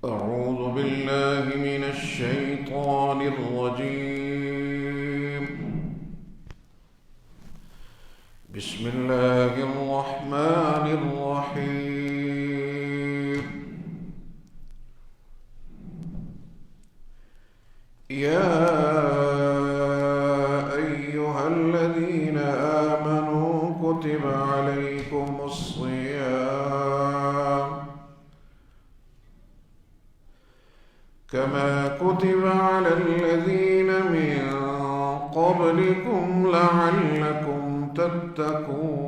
أعوذ بالله من الشيطان الرجيم. بسم الله الرحمن الرحيم. يا أيها الذين آمنوا كتب عليكم الصيام كما كتب على الذين من قبلكم لعلكم تتقون.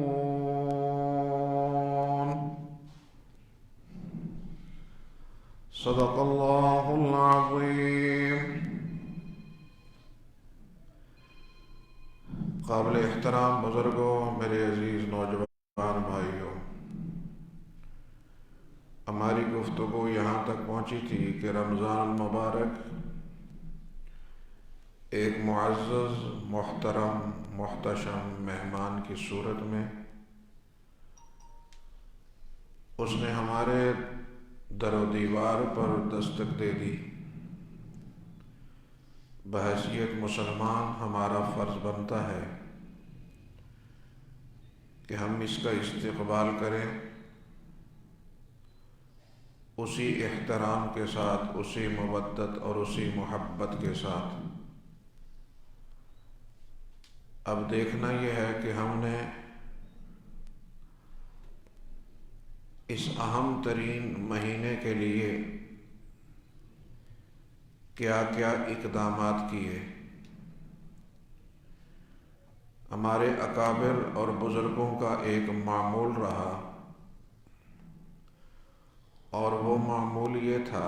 صدق الله العظيم. قابل احترام بزرگوں، میرے عزیز نوجوان بھائیوں، ہماری گفتگو یہاں تک پہنچی تھی کہ رمضان المبارک ایک معزز، محترم، محتشم مہمان کی صورت میں اس نے ہمارے در و دیوار پر دستک دے دی۔ بحیثیت مسلمان ہمارا فرض بنتا ہے کہ ہم اس کا استقبال کریں، اسی احترام کے ساتھ، اسی مودت اور اسی محبت کے ساتھ۔ اب دیکھنا یہ ہے کہ ہم نے اس اہم ترین مہینے کے لیے کیا کیا اقدامات کیے۔ ہمارے اکابر اور بزرگوں کا ایک معمول رہا، اور وہ معمول یہ تھا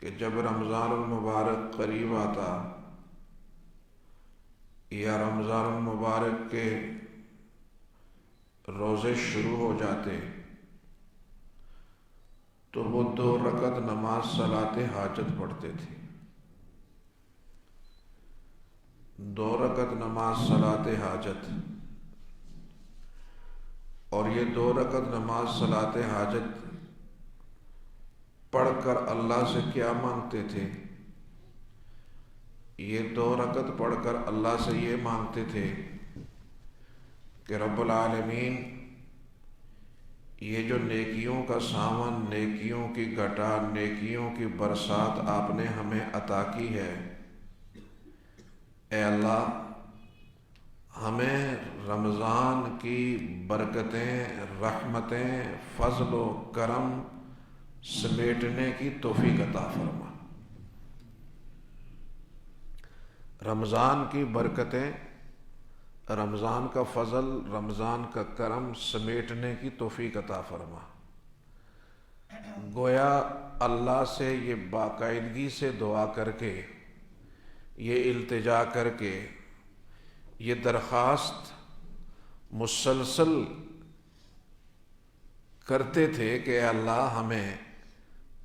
کہ جب رمضان المبارک قریب آتا یا رمضان المبارک کے روزے شروع ہو جاتے تو وہ 2 رکعت نماز صلاۃ حاجت پڑھتے تھے۔ 2 رکعت نماز صلاۃ حاجت، اور یہ 2 رکعت نماز صلاۃ حاجت پڑھ کر اللہ سے کیا مانگتے تھے؟ یہ 2 رکعت پڑھ کر اللہ سے یہ مانگتے تھے کہ رب العالمین، یہ جو نیکیوں کا سامان، نیکیوں کی گھٹا، نیکیوں کی برسات آپ نے ہمیں عطا کی ہے، اے اللہ ہمیں رمضان کی برکتیں، رحمتیں، فضل و کرم سمیٹنے کی توفیق عطا فرما۔ رمضان کی برکتیں، رمضان کا فضل، رمضان کا کرم سمیٹنے کی توفیق عطا فرما۔ گویا اللہ سے یہ باقاعدگی سے دعا کر کے، یہ التجا کر کے، یہ درخواست مسلسل کرتے تھے کہ اے اللہ ہمیں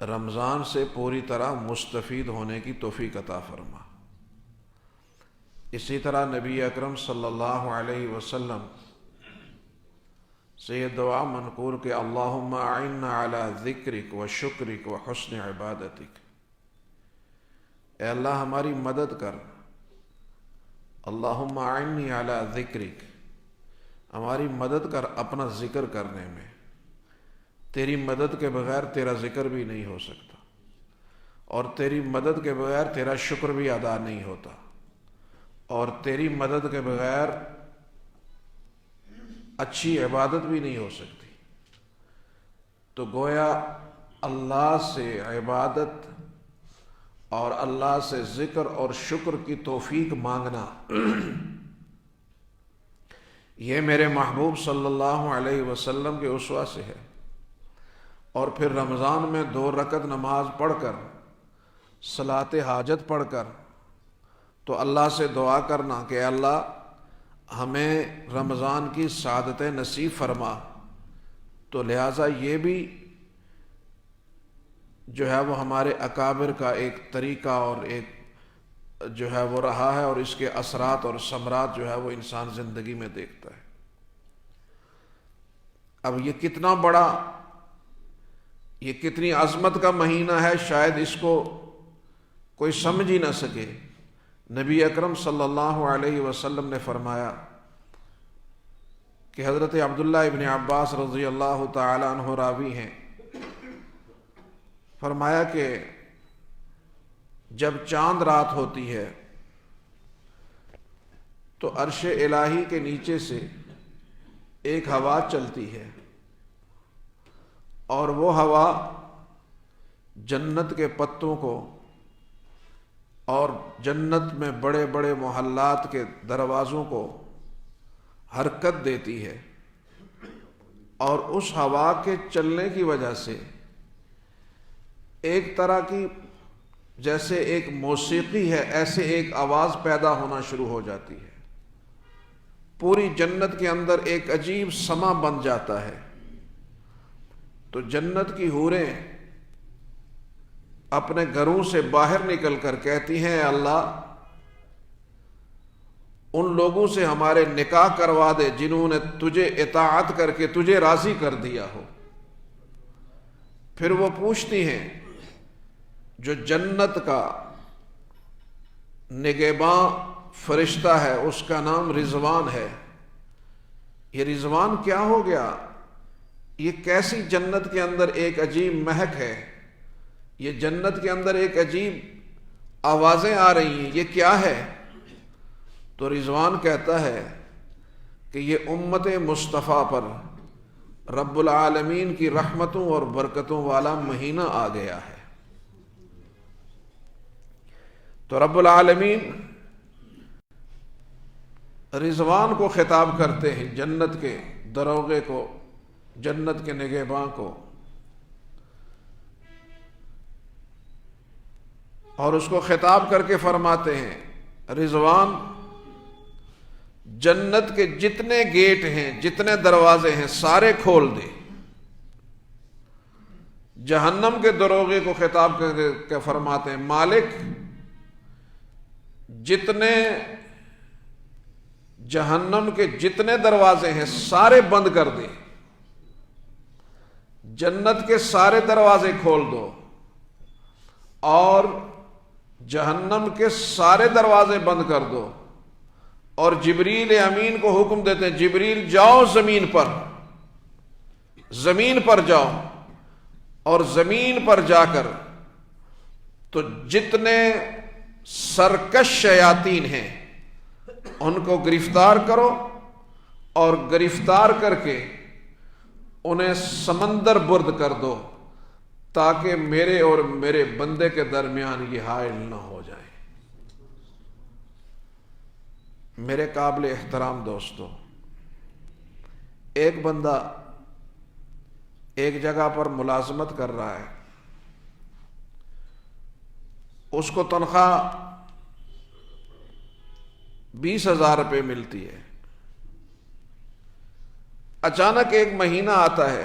رمضان سے پوری طرح مستفید ہونے کی توفیق عطا فرما۔ اسی طرح نبی اکرم صلی اللہ علیہ وسلم سے یہ دعا منقول کہ اللہم اعنا علی ذکرک و شکرک و حسن عبادتک، اے اللہ ہماری مدد کر، اللہم اعنی علی ذکرک، ہماری مدد کر اپنا ذکر کرنے میں۔ تیری مدد کے بغیر تیرا ذکر بھی نہیں ہو سکتا، اور تیری مدد کے بغیر تیرا شکر بھی ادا نہیں ہوتا، اور تیری مدد کے بغیر اچھی عبادت بھی نہیں ہو سکتی۔ تو گویا اللہ سے عبادت اور اللہ سے ذکر اور شکر کی توفیق مانگنا، یہ میرے محبوب صلی اللہ علیہ وسلم کے اسوہ سے ہے۔ اور پھر رمضان میں 2 رکعت نماز پڑھ کر، صلاۃ حاجت پڑھ کر، تو اللہ سے دعا کرنا کہ اللہ ہمیں رمضان کی سعادتیں نصیب فرما۔ تو لہٰذا یہ بھی جو ہے وہ ہمارے اکابر کا ایک طریقہ اور ایک جو ہے وہ رہا ہے، اور اس کے اثرات اور ثمرات جو ہے وہ انسان زندگی میں دیکھتا ہے۔ اب یہ کتنا بڑا یہ کتنی عظمت کا مہینہ ہے، شاید اس کو کوئی سمجھ ہی نہ سکے۔ نبی اکرم صلی اللہ علیہ وسلم نے فرمایا کہ حضرت عبداللہ ابن عباس رضی اللہ تعالی عنہ راوی ہیں، فرمایا کہ جب چاند رات ہوتی ہے تو عرش الہی کے نیچے سے ایک ہوا چلتی ہے، اور وہ ہوا جنت کے پتوں کو اور جنت میں بڑے بڑے محلات کے دروازوں کو حرکت دیتی ہے، اور اس ہوا کے چلنے کی وجہ سے ایک طرح کی جیسے ایک موسیقی ہے، ایسے ایک آواز پیدا ہونا شروع ہو جاتی ہے، پوری جنت کے اندر ایک عجیب سما بن جاتا ہے۔ تو جنت کی حوریں اپنے گھروں سے باہر نکل کر کہتی ہیں، اللہ ان لوگوں سے ہمارے نکاح کروا دے جنہوں نے تجھے اطاعت کر کے تجھے راضی کر دیا ہو۔ پھر وہ پوچھتی ہیں، جو جنت کا نگہباں فرشتہ ہے اس کا نام رضوان ہے، یہ رضوان کیا ہو گیا؟ یہ کیسی جنت کے اندر ایک عجیب مہک ہے، یہ جنت کے اندر ایک عجیب آوازیں آ رہی ہیں، یہ کیا ہے؟ تو رضوان کہتا ہے کہ یہ امت مصطفیٰ پر رب العالمین کی رحمتوں اور برکتوں والا مہینہ آ گیا ہے۔ تو رب العالمین رضوان کو خطاب کرتے ہیں، جنت کے دروغے کو، جنت کے نگہباں کو، اور اس کو خطاب کر کے فرماتے ہیں، رضوان جنت کے جتنے گیٹ ہیں، جتنے دروازے ہیں، سارے کھول دے۔ جہنم کے دروغے کو خطاب کر کے فرماتے ہیں، مالک جتنے جہنم کے جتنے دروازے ہیں سارے بند کر دے، جنت کے سارے دروازے کھول دو، اور جہنم کے سارے دروازے بند کر دو۔ اور جبریل امین کو حکم دیتے ہیں، جبریل جاؤ زمین پر جاؤ، اور زمین پر جا کر تو جتنے سرکش شیاطین ہیں ان کو گرفتار کرو، اور گرفتار کر کے انہیں سمندر برد کر دو، تاکہ میرے اور میرے بندے کے درمیان یہ حائل نہ ہو جائے۔ میرے قابل احترام دوستو، ایک بندہ ایک جگہ پر ملازمت کر رہا ہے، اس کو تنخواہ 20,000 روپے ملتی ہے۔ اچانک ایک مہینہ آتا ہے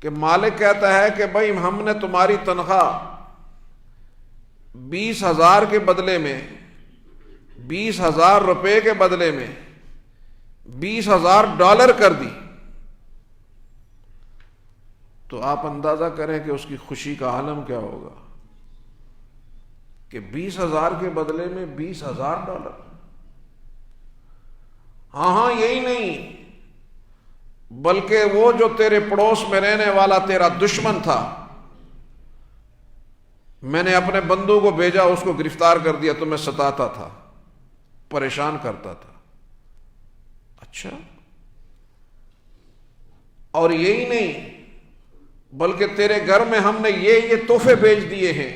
کہ مالک کہتا ہے کہ بھائی ہم نے تمہاری تنخواہ 20,000 کے بدلے میں 20,000 روپے کے بدلے میں $20,000 کر دی۔ تو آپ اندازہ کریں کہ اس کی خوشی کا عالم کیا ہوگا کہ 20,000 کے بدلے میں $20,000۔ ہاں یہی نہیں، بلکہ وہ جو تیرے پڑوس میں رہنے والا تیرا دشمن تھا، میں نے اپنے بندوں کو بھیجا، اس کو گرفتار کر دیا، تمہیں ستاتا تھا، پریشان کرتا تھا۔ اچھا، اور یہی نہیں بلکہ تیرے گھر میں ہم نے یہ تحفے بھیج دیے ہیں۔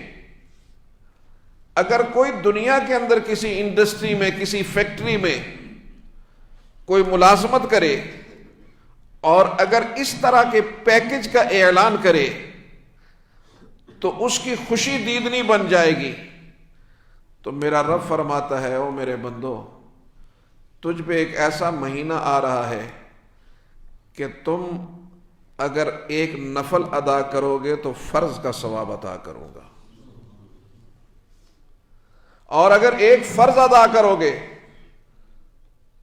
اگر کوئی دنیا کے اندر کسی انڈسٹری میں، کسی فیکٹری میں کوئی ملازمت کرے اور اگر اس طرح کے پیکج کا اعلان کرے تو اس کی خوشی دیدنی بن جائے گی۔ تو میرا رب فرماتا ہے، او میرے بندو، تجھ پہ ایک ایسا مہینہ آ رہا ہے کہ تم اگر ایک نفل ادا کرو گے تو فرض کا ثواب عطا کروں گا، اور اگر ایک فرض ادا کرو گے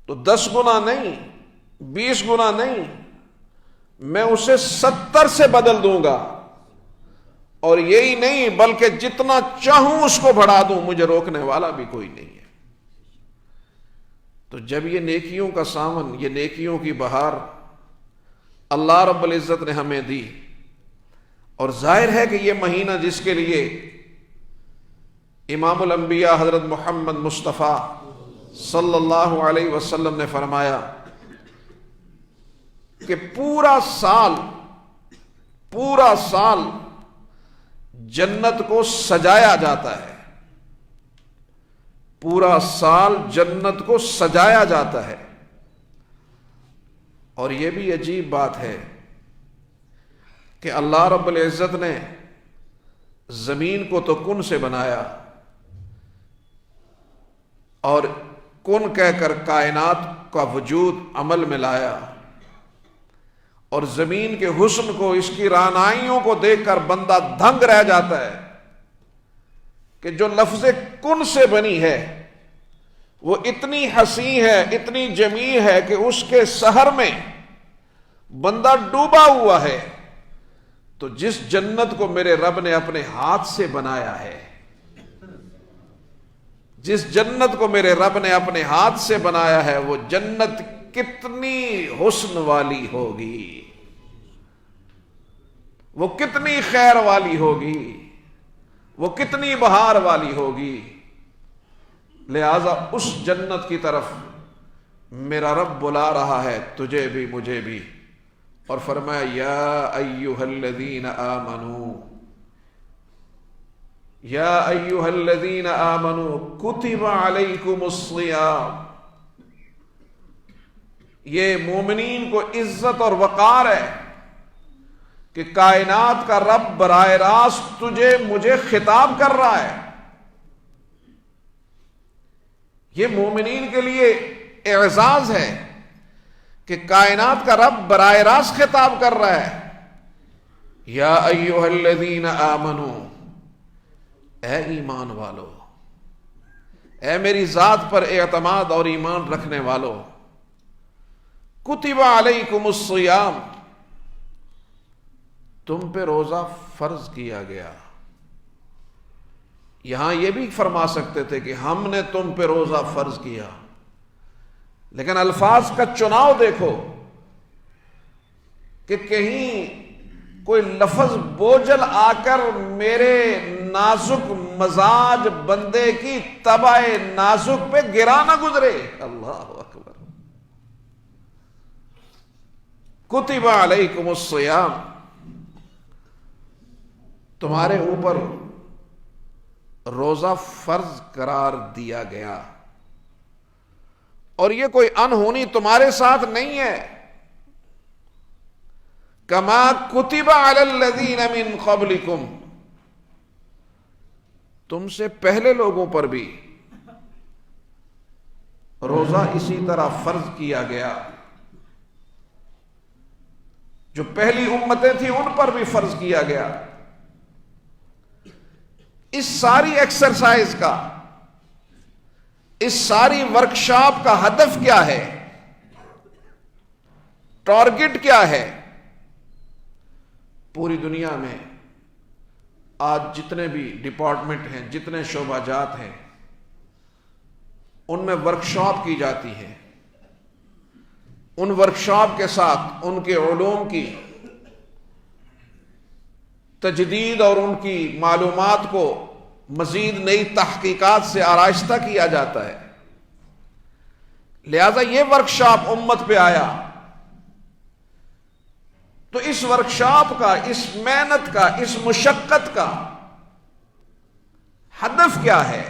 تو 10 گنا نہیں، 20 گنا نہیں، میں اسے 70 سے بدل دوں گا، اور یہی نہیں بلکہ جتنا چاہوں اس کو بڑھا دوں، مجھے روکنے والا بھی کوئی نہیں ہے۔ تو جب یہ نیکیوں کا سامن، یہ نیکیوں کی بہار اللہ رب العزت نے ہمیں دی، اور ظاہر ہے کہ یہ مہینہ جس کے لیے امام الانبیاء حضرت محمد مصطفیٰ صلی اللہ علیہ وسلم نے فرمایا کہ پورا سال جنت کو سجایا جاتا ہے، پورا سال جنت کو سجایا جاتا ہے۔ اور یہ بھی عجیب بات ہے کہ اللہ رب العزت نے زمین کو تو کن سے بنایا، اور کن کہہ کر کائنات کا وجود عمل میں لایا، اور زمین کے حسن کو، اس کی رعنائیوں کو دیکھ کر بندہ دھنگ رہ جاتا ہے کہ جو لفظ کن سے بنی ہے وہ اتنی حسین ہے، اتنی جمیل ہے کہ اس کے سحر میں بندہ ڈوبا ہوا ہے۔ تو جس جنت کو میرے رب نے اپنے ہاتھ سے بنایا ہے، جس جنت کو میرے رب نے اپنے ہاتھ سے بنایا ہے، وہ جنت کتنی حسن والی ہوگی، وہ کتنی خیر والی ہوگی، وہ کتنی بہار والی ہوگی۔ لہذا اس جنت کی طرف میرا رب بلا رہا ہے تجھے بھی مجھے بھی، اور فرمایا یا ایھا الذین آمنوا، یا ایھا الذین آمنوا کتب علیکم الصیام۔ یہ مومنین کو عزت اور وقار ہے کہ کائنات کا رب براہ راست تجھے مجھے خطاب کر رہا ہے۔ یہ مومنین کے لیے اعزاز ہے کہ کائنات کا رب براہ راست خطاب کر رہا ہے، یا ایھا الذین آمنوا، اے ایمان والو، اے میری ذات پر اعتماد اور ایمان رکھنے والو، کتب علیکم الصیام، تم پہ روزہ فرض کیا گیا۔ یہاں یہ بھی فرما سکتے تھے کہ ہم نے تم پہ روزہ فرض کیا، لیکن الفاظ کا چناؤ دیکھو کہ کہیں کوئی لفظ بوجھل آ کر میرے نازک مزاج بندے کی طبع نازک پہ گرا نہ گزرے۔ اللہ اکبر۔ کتب علیکم الصیام، تمہارے اوپر روزہ فرض قرار دیا گیا، اور یہ کوئی انہونی تمہارے ساتھ نہیں ہے۔ کما کتب علی الذین من قبلکم، تم سے پہلے لوگوں پر بھی روزہ اسی طرح فرض کیا گیا، جو پہلی امتیں تھیں ان پر بھی فرض کیا گیا۔ اس ساری ایکسرسائز کا، اس ساری ورکشاپ کا ہدف کیا ہے، ٹارگٹ کیا ہے؟ پوری دنیا میں آج جتنے بھی ڈپارٹمنٹ ہیں، جتنے شعبہ جات ہیں، ان میں ورکشاپ کی جاتی ہے۔ ان ورکشاپ کے ساتھ ان کے علوم کی تجدید اور ان کی معلومات کو مزید نئی تحقیقات سے آراستہ کیا جاتا ہے۔ لہذا یہ ورکشاپ امت پہ آیا تو اس ورکشاپ کا، اس محنت کا، اس مشقت کا ہدف کیا ہے؟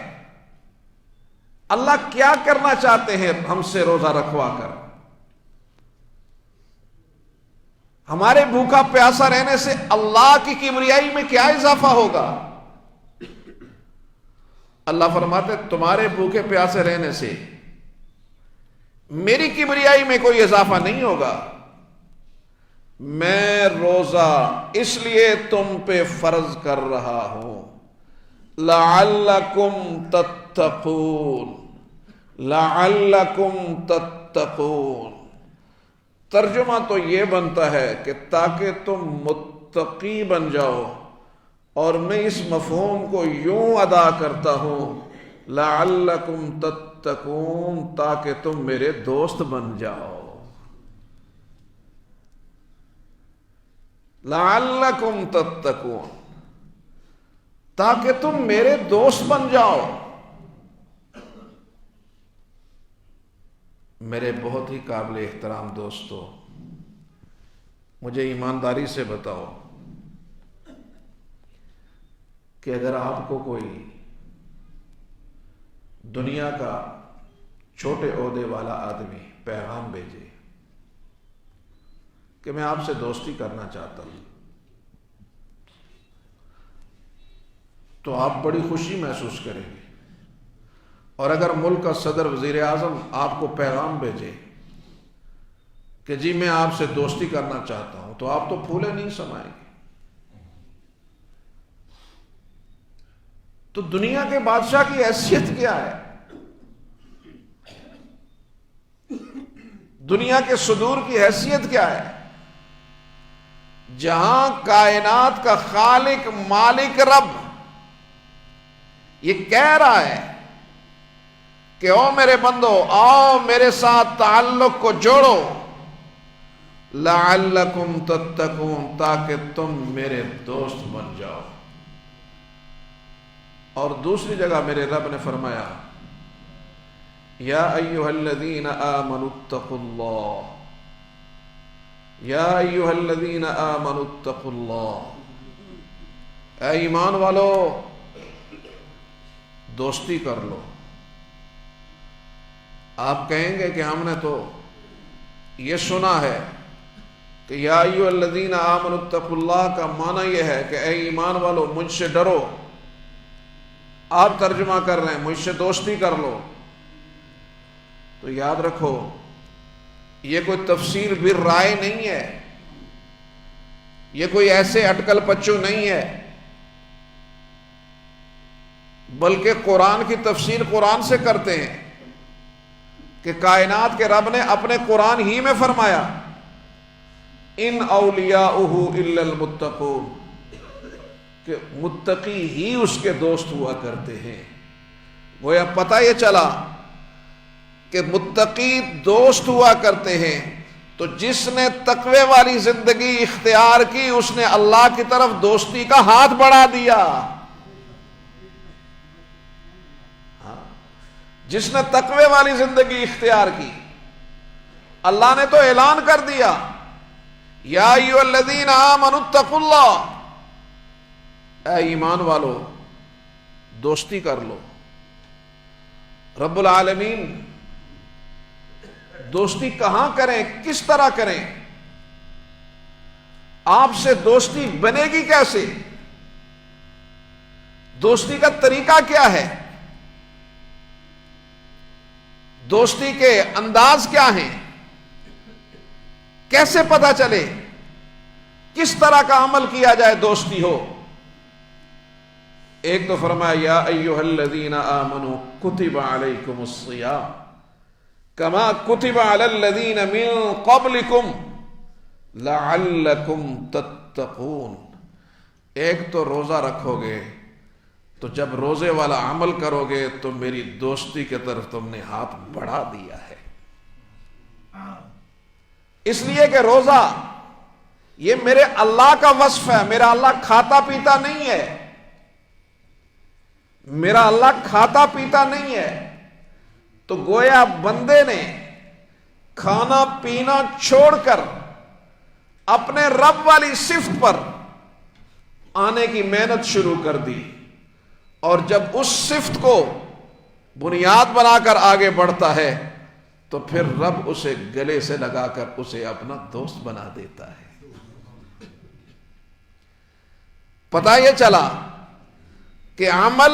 اللہ کیا کرنا چاہتے ہیں ہم سے روزہ رکھوا کر؟ ہمارے بھوکا پیاسا رہنے سے اللہ کی کبریائی میں کیا اضافہ ہوگا؟ اللہ فرماتے تمہارے بھوکے پیاسے رہنے سے میری کبریائی میں کوئی اضافہ نہیں ہوگا۔ میں روزہ اس لیے تم پہ فرض کر رہا ہوں لعلکم تتقون، لعلکم تتقون، ترجمہ تو یہ بنتا ہے کہ تاکہ تم متقی بن جاؤ، اور میں اس مفہوم کو یوں ادا کرتا ہوں لعلکم تتقون، تاکہ تم میرے دوست بن جاؤ، لعلکم تتقون، تاکہ تم میرے دوست بن جاؤ۔ میرے بہت ہی قابل احترام دوستو، مجھے ایمانداری سے بتاؤ کہ اگر آپ کو کوئی دنیا کا چھوٹے عہدے والا آدمی پیغام بھیجے کہ میں آپ سے دوستی کرنا چاہتا ہوں، تو آپ بڑی خوشی محسوس کریں گے، اور اگر ملک کا صدر وزیر اعظم آپ کو پیغام بھیجے کہ جی میں آپ سے دوستی کرنا چاہتا ہوں، تو آپ تو پھولے نہیں سمائیں گے۔ تو دنیا کے بادشاہ کی حیثیت کیا ہے؟ دنیا کے صدور کی حیثیت کیا ہے؟ جہاں کائنات کا خالق مالک رب یہ کہہ رہا ہے کہ او میرے بندو، آؤ میرے ساتھ تعلق کو جوڑو، لعلکم تتقون، تاکہ تم میرے دوست بن جاؤ۔ اور دوسری جگہ میرے رب نے فرمایا یا ایھا الذین آمنوا اتقوا اللہ، یا ایھا الذین آمنوا اتقوا اللہ، اے ایمان والو دوستی کر لو۔ آپ کہیں گے کہ ہم نے تو یہ سنا ہے کہ یا ایھا الذین آمنوا اتقوا اللہ کا معنی یہ ہے کہ اے ایمان والو مجھ سے ڈرو، آپ ترجمہ کر رہے ہیں مجھ سے دوستی کر لو۔ تو یاد رکھو یہ کوئی تفسیر بالرائے نہیں ہے، یہ کوئی ایسے اٹکل پچو نہیں ہے، بلکہ قرآن کی تفسیر قرآن سے کرتے ہیں کہ کائنات کے رب نے اپنے قرآن ہی میں فرمایا ان اولیاؤہ الا المتقون، کہ متقی ہی اس کے دوست ہوا کرتے ہیں۔ گویا پتہ یہ چلا کہ متقی دوست ہوا کرتے ہیں، تو جس نے تقوی والی زندگی اختیار کی اس نے اللہ کی طرف دوستی کا ہاتھ بڑھا دیا۔ جس نے تقوی والی زندگی اختیار کی، اللہ نے تو اعلان کر دیا یا ایھا الذین آمنوا اتقوا اللہ، اے ایمان والو دوستی کر لو۔ رب العالمین دوستی کہاں کریں، کس طرح کریں، آپ سے دوستی بنے گی کیسے، دوستی کا طریقہ کیا ہے، دوستی کے انداز کیا ہیں، کیسے پتہ چلے، کس طرح کا عمل کیا جائے دوستی ہو۔ ایک تو فرمایا یا ایھا الذین آمنوا کتب علیکم الصیام کما کتب علی الذین من قبلکم لعلکم تتقون۔ ایک تو روزہ رکھو گے، تو جب روزے والا عمل کرو گے تو میری دوستی کی طرف تم نے ہاتھ بڑھا دیا ہے۔ اس لیے کہ روزہ یہ میرے اللہ کا وصف ہے، میرا اللہ کھاتا پیتا نہیں ہے، میرا اللہ کھاتا پیتا نہیں ہے، تو گویا بندے نے کھانا پینا چھوڑ کر اپنے رب والی صفت پر آنے کی محنت شروع کر دی، اور جب اس صفت کو بنیاد بنا کر آگے بڑھتا ہے تو پھر رب اسے گلے سے لگا کر اسے اپنا دوست بنا دیتا ہے۔ پتہ یہ چلا کہ عمل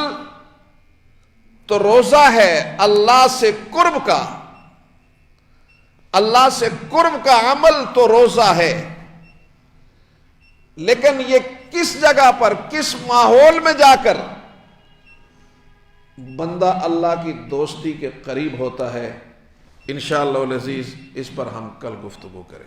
تو روزہ ہے اللہ سے قرب کا، اللہ سے قرب کا عمل تو روزہ ہے، لیکن یہ کس جگہ پر کس ماحول میں جا کر بندہ اللہ کی دوستی کے قریب ہوتا ہے، انشاءاللہ العزیز اس پر ہم کل گفتگو کریں.